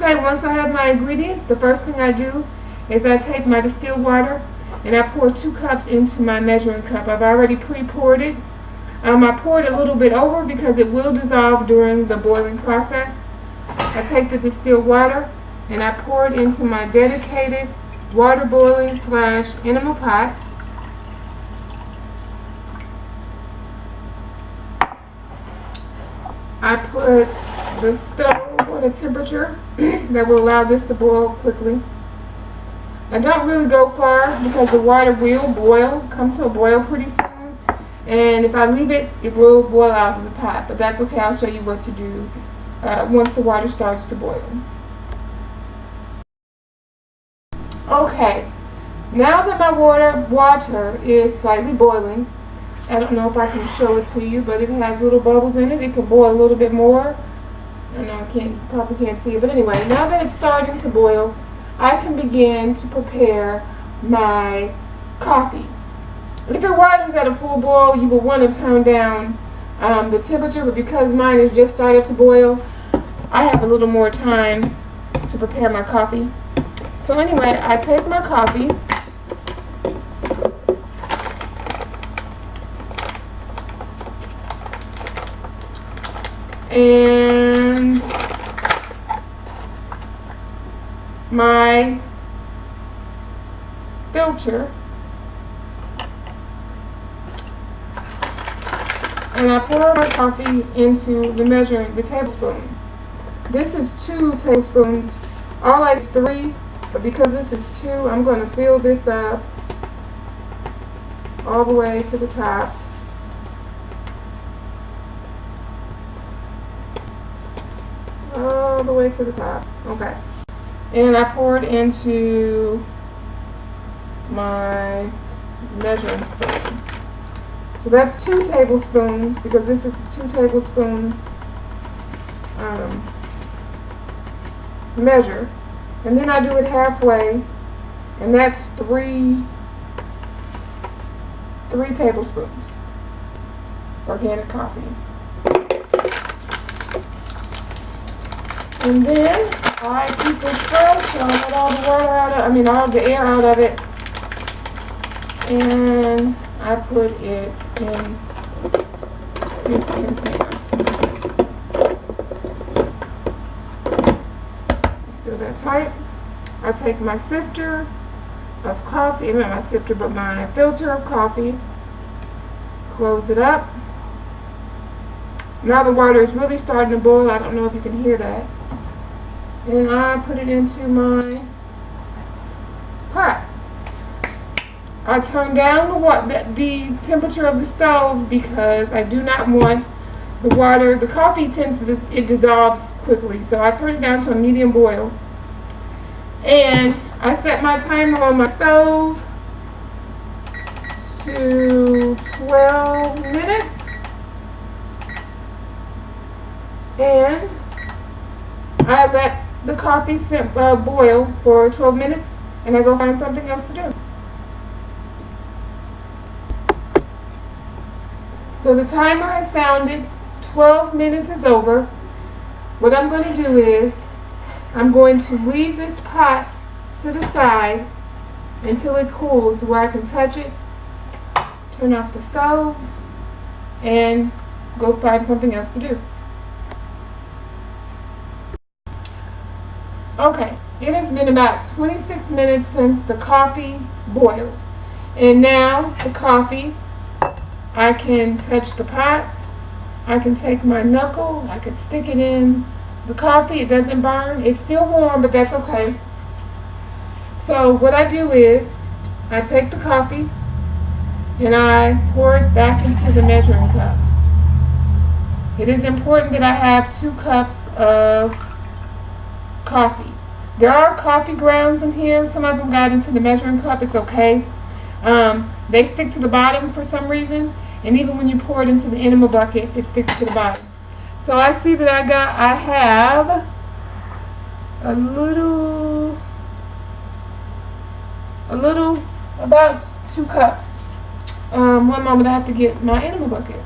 Okay, once I have my ingredients, the first thing I do is I take my distilled water and I pour 2 cups into my measuring cup. I've already pre-poured it. I poured a little bit over because it will dissolve during the boiling process. I take the distilled water and I pour it into my dedicated water boiling / enema pot. I put the stove on a temperature that will allow this to boil quickly. I don't really go far because the water will come to a boil pretty soon. And if I leave it, it will boil out of the pot. But that's okay, I'll show you what to do once the water starts to boil. Okay, now that my water is slightly boiling, I don't know if I can show it to you, but it has little bubbles in it. It can boil a little bit more. I know probably can't see it, but anyway, now that it's starting to boil, I can begin to prepare my coffee. If your water is at a full boil, you will want to turn down the temperature, but because mine has just started to boil, I have a little more time to prepare my coffee. So anyway, I take my coffee and my filter, and I pour my coffee into the tablespoon. This is 2 tablespoons. All like 3, but because this is 2, I'm going to fill this up all the way to the top. All the way to the top. Okay. And I pour it into my measuring spoon. So that's 2 tablespoons because this is a 2 tablespoon measure. And then I do it halfway, and that's 3 tablespoons organic coffee. And then I keep this fresh, so I let all the air out of it, and I put it in its container. Seal that tight. I take my sifter of coffee, not my sifter, but my filter of coffee, close it up. Now the water is really starting to boil. I don't know if you can hear that. And I put it into my pot. I turn down the temperature of the stove because I do not want the water. The coffee it dissolves quickly, so I turn it down to a medium boil. And I set my timer on my stove to 12 minutes. And I let the coffee boil for 12 minutes, and I go find something else to do. So the timer has sounded, 12 minutes is over. What I'm going to do is I'm going to leave this pot to the side until it cools where I can touch it, turn off the stove, and go find something else to do. Okay, it has been about 26 minutes since the coffee boiled. And now the coffee, I can touch the pot, I can take my knuckle, I can stick it in the coffee, it doesn't burn. It's still warm, but that's okay. So what I do is, I take the coffee and I pour it back into the measuring cup. It is important that I have 2 cups of coffee. There are coffee grounds in here. Some of them got into the measuring cup. It's okay. They stick to the bottom for some reason, and even when you pour it into the enema bucket, it sticks to the bottom. So I see that I have a little, about 2 cups. One moment, I have to get my enema bucket.